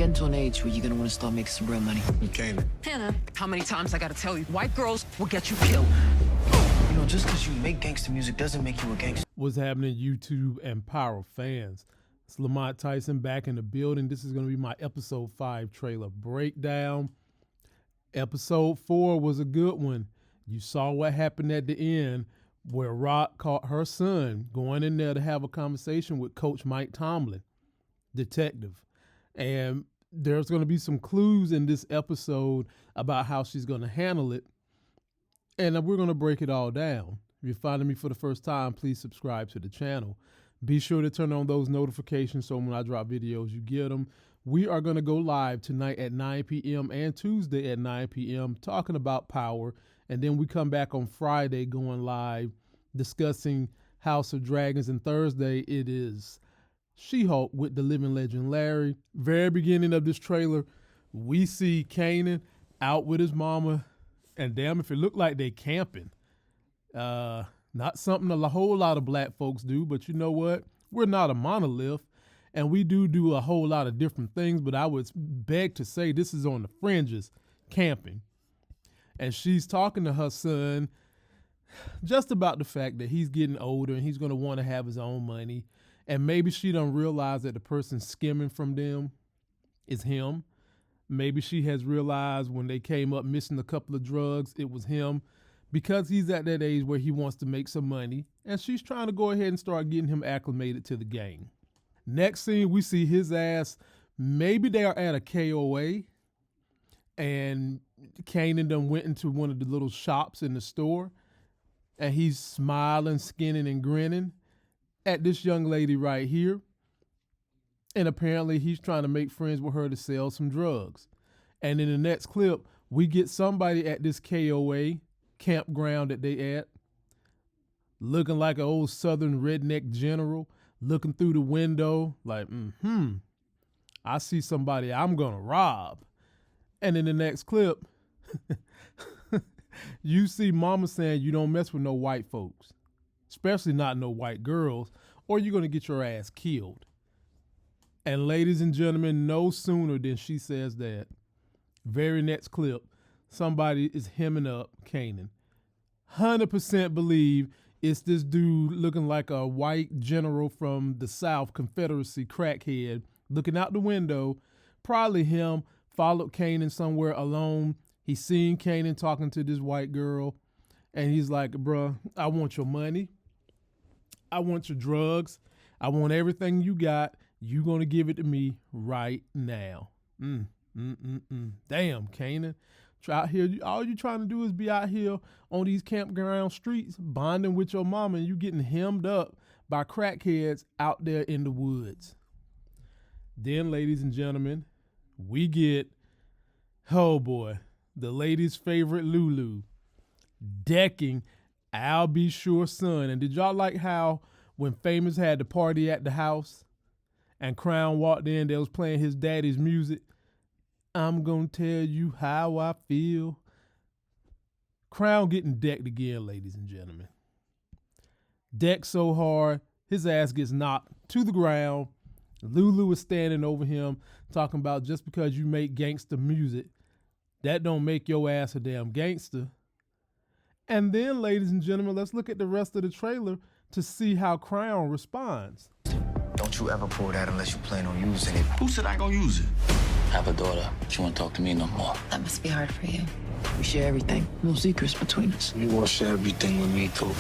getting to an age where you're gonna want to start making some real money. Kanan. Hannah, how many times I gotta tell you, white girls will get you killed. You know, just because you make gangster music doesn't make you a gangster. What's happening, YouTube and Power fans? It's Lamont Tyson back in the building. This is going to be my episode 5 trailer breakdown. Episode 4 was a good one. You saw what happened at the end where Rock caught her son going in there to have a conversation with Coach Mike Tomlin, detective. And there's going to be some clues in this episode about how she's going to handle it. And we're going to break it all down. If you're finding me for the first time, please subscribe to the channel. Be sure to turn on those notifications so when I drop videos, you get them. We are going to go live tonight at 9 p.m. and Tuesday at 9 p.m. talking about Power. And then we come back on Friday going live discussing House of Dragons. And Thursday, it is She-Hulk with the living legend Larry. Very beginning of this trailer, we see Kanan out with his mama. And damn if it looked like they camping. Not something a whole lot of black folks do, but you know what? We're not a monolith, and we do a whole lot of different things, but I would beg to say this is on the fringes, camping. And she's talking to her son just about the fact that he's getting older and he's going to want to have his own money, and maybe she don't realize that the person skimming from them is him. Maybe she has realized when they came up missing a couple of drugs, it was him. Because he's at that age where he wants to make some money, and she's trying to go ahead and start getting him acclimated to the game. Next scene, we see his ass. Maybe they are at a KOA, and Kanan done went into one of the little shops in the store, and he's smiling, skinning, and grinning at this young lady right here. And apparently he's trying to make friends with her to sell some drugs. And in the next clip, we get somebody at this KOA campground that they at, looking like an old southern redneck general, looking through the window like, I see somebody I'm gonna rob. And in the next clip, you see mama saying you don't mess with no white folks, especially not no white girls, or you're gonna get your ass killed. And ladies and gentlemen, no sooner than she says that, very next clip, somebody is hemming up Kanan. 100% believe it's this dude looking like a white general from the South, Confederacy crackhead, looking out the window. Probably him, followed Kanan somewhere alone. He's seen Kanan talking to this white girl, and he's like, bruh, I want your money. I want your drugs. I want everything you got. You gonna give it to me right now. Damn, Kanan. Out here, all you trying to do is be out here on these campground streets, bonding with your mama, and you getting hemmed up by crackheads out there in the woods. Then, ladies and gentlemen, we get, oh boy, the ladies' favorite Lulu decking I'll Be Sure's son. And did y'all like how when Famous had the party at the house and Crown walked in, they was playing his daddy's music? I'm gonna tell you how I feel. Crown getting decked again, ladies and gentlemen. Decked so hard, his ass gets knocked to the ground. Lulu is standing over him, talking about just because you make gangster music, that don't make your ass a damn gangster. And then, ladies and gentlemen, let's look at the rest of the trailer to see how Crown responds. Don't you ever pull that unless you plan on using it. Who said I gonna use it? I have a daughter. She won't talk to me no more. That must be hard for you. We share everything. No secrets between us. You won't share everything with me, too.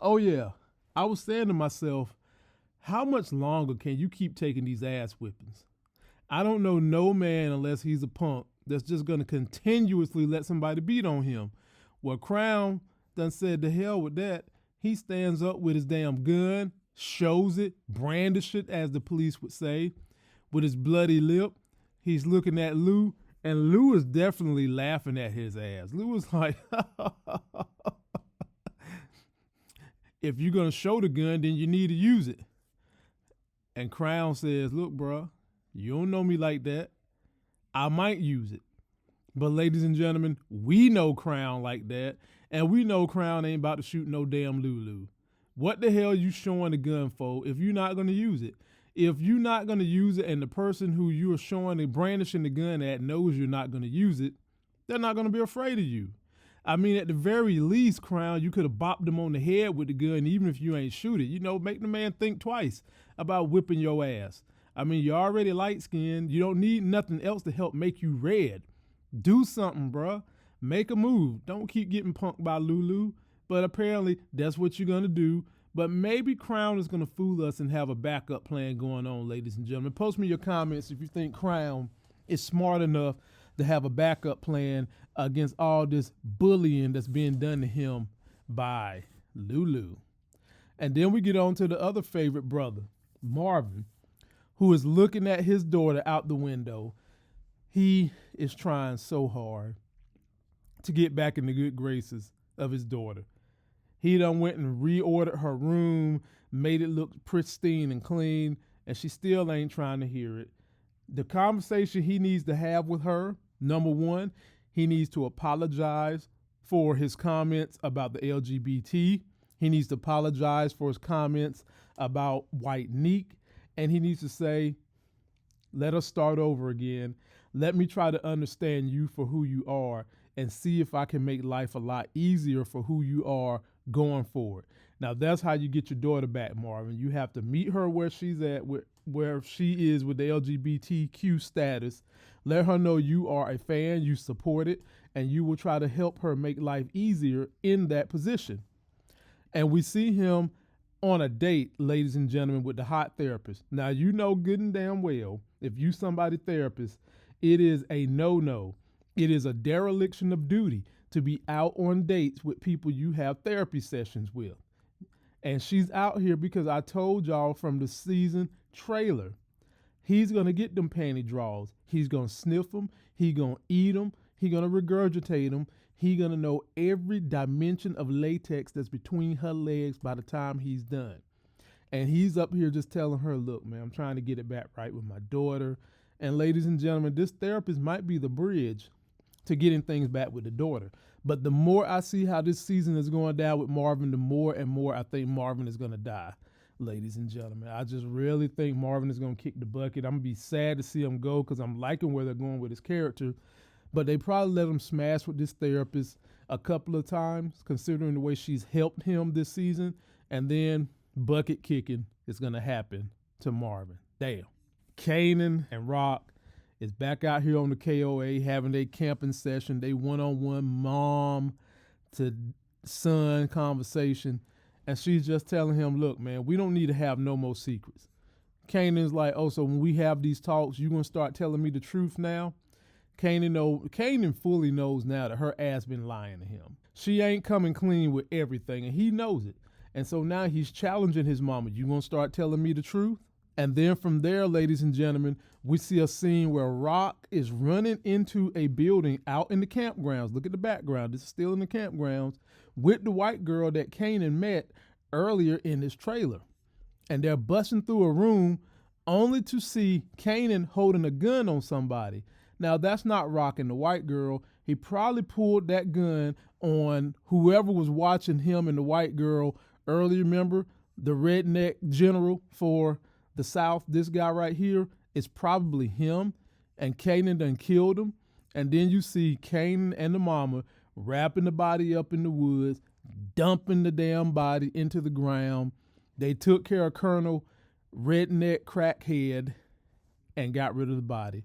Oh yeah, I was saying to myself, how much longer can you keep taking these ass whippings? I don't know no man, unless he's a punk, that's just gonna continuously let somebody beat on him. Well, Crown done said to hell with that. He stands up with his damn gun, shows it, brandish it, as the police would say, with his bloody lip. He's looking at Lou, and Lou is definitely laughing at his ass. Lou is like, if you're going to show the gun, then you need to use it. And Crown says, look, bro, you don't know me like that. I might use it. But ladies and gentlemen, we know Crown like that, and we know Crown ain't about to shoot no damn Lulu. What the hell you showing the gun for if you're not going to use it? If you're not going to use it and the person who you're showing and brandishing the gun at knows you're not going to use it, they're not going to be afraid of you. I mean, at the very least, Crown, you could have bopped him on the head with the gun, even if you ain't shoot it. You know, make the man think twice about whipping your ass. I mean, you're already light-skinned. You don't need nothing else to help make you red. Do something, bruh. Make a move. Don't keep getting punked by Lulu. But apparently, that's what you're going to do. But maybe Crown is going to fool us and have a backup plan going on, ladies and gentlemen. Post me your comments if you think Crown is smart enough to have a backup plan against all this bullying that's being done to him by Lulu. And then we get on to the other favorite brother, Marvin, who is looking at his daughter out the window. He is trying so hard to get back in the good graces of his daughter. He done went and reordered her room, made it look pristine and clean, and she still ain't trying to hear it. The conversation he needs to have with her, number one, he needs to apologize for his comments about the LGBT. He needs to apologize for his comments about white Neek. And he needs to say, let us start over again. Let me try to understand you for who you are and see if I can make life a lot easier for who you are going forward. Now, that's how you get your daughter back, Marvin. You have to meet her where she's at, where she is with the LGBTQ status. Let her know you are a fan, you support it, and you will try to help her make life easier in that position. And we see him on a date, ladies and gentlemen, with the hot therapist. Now, you know good and damn well, if you somebody therapist, it is a no-no. It is a dereliction of duty to be out on dates with people you have therapy sessions with. And she's out here because I told y'all from the season trailer, he's going to get them panty draws. He's going to sniff them. He's going to eat them. He's going to regurgitate them. He's going to know every dimension of latex that's between her legs by the time he's done. And he's up here just telling her, look, man, I'm trying to get it back right with my daughter. And ladies and gentlemen, this therapist might be the bridge to getting things back with the daughter. But the more I see how this season is going down with Marvin, the more and more I think Marvin is going to die, ladies and gentlemen. I just really think Marvin is going to kick the bucket. I'm going to be sad to see him go because I'm liking where they're going with his character. But they probably let him smash with this therapist a couple of times, considering the way she's helped him this season. And then bucket kicking is going to happen to Marvin. Damn. Kanan and Rock is back out here on the KOA having their camping session, they one-on-one mom to son conversation. And she's just telling him, look, man, we don't need to have no more secrets. Kanan's like, oh, so when we have these talks, you going to start telling me the truth now? Kanan fully knows now that her ass been lying to him. She ain't coming clean with everything, and he knows it. And so now he's challenging his mama. You going to start telling me the truth? And then from there, ladies and gentlemen, we see a scene where Rock is running into a building out in the campgrounds. Look at the background. This is still in the campgrounds with the white girl that Kanan met earlier in this trailer. And they're busting through a room only to see Kanan holding a gun on somebody. Now, that's not Rock and the white girl. He probably pulled that gun on whoever was watching him and the white girl earlier. Remember, the redneck general for the South, this guy right here, is probably him, and Kanan done killed him. And then you see Kanan and the mama wrapping the body up in the woods, dumping the damn body into the ground. They took care of Colonel Redneck Crackhead and got rid of the body.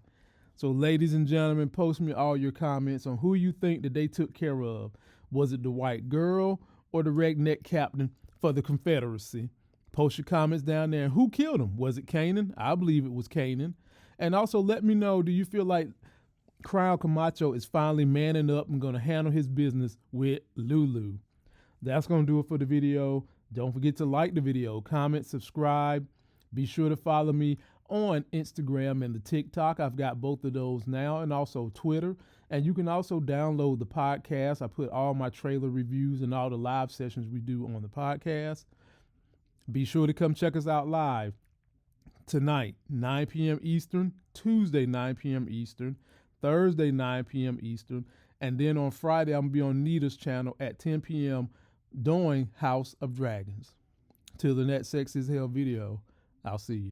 So ladies and gentlemen, post me all your comments on who you think that they took care of. Was it the white girl or the redneck captain for the Confederacy? Post your comments down there. Who killed him? Was it Kanan? I believe it was Kanan. And also let me know, do you feel like Crown Camacho is finally manning up and going to handle his business with Lulu? That's going to do it for the video. Don't forget to like the video, comment, subscribe. Be sure to follow me on Instagram and the TikTok. I've got both of those now, and also Twitter. And you can also download the podcast. I put all my trailer reviews and all the live sessions we do on the podcast. Be sure to come check us out live tonight, 9 p.m. Eastern, Tuesday, 9 p.m. Eastern, Thursday, 9 p.m. Eastern, and then on Friday, I'm going to be on Nita's channel at 10 p.m. doing House of Dragons. Till the next Sex is Hell video, I'll see you.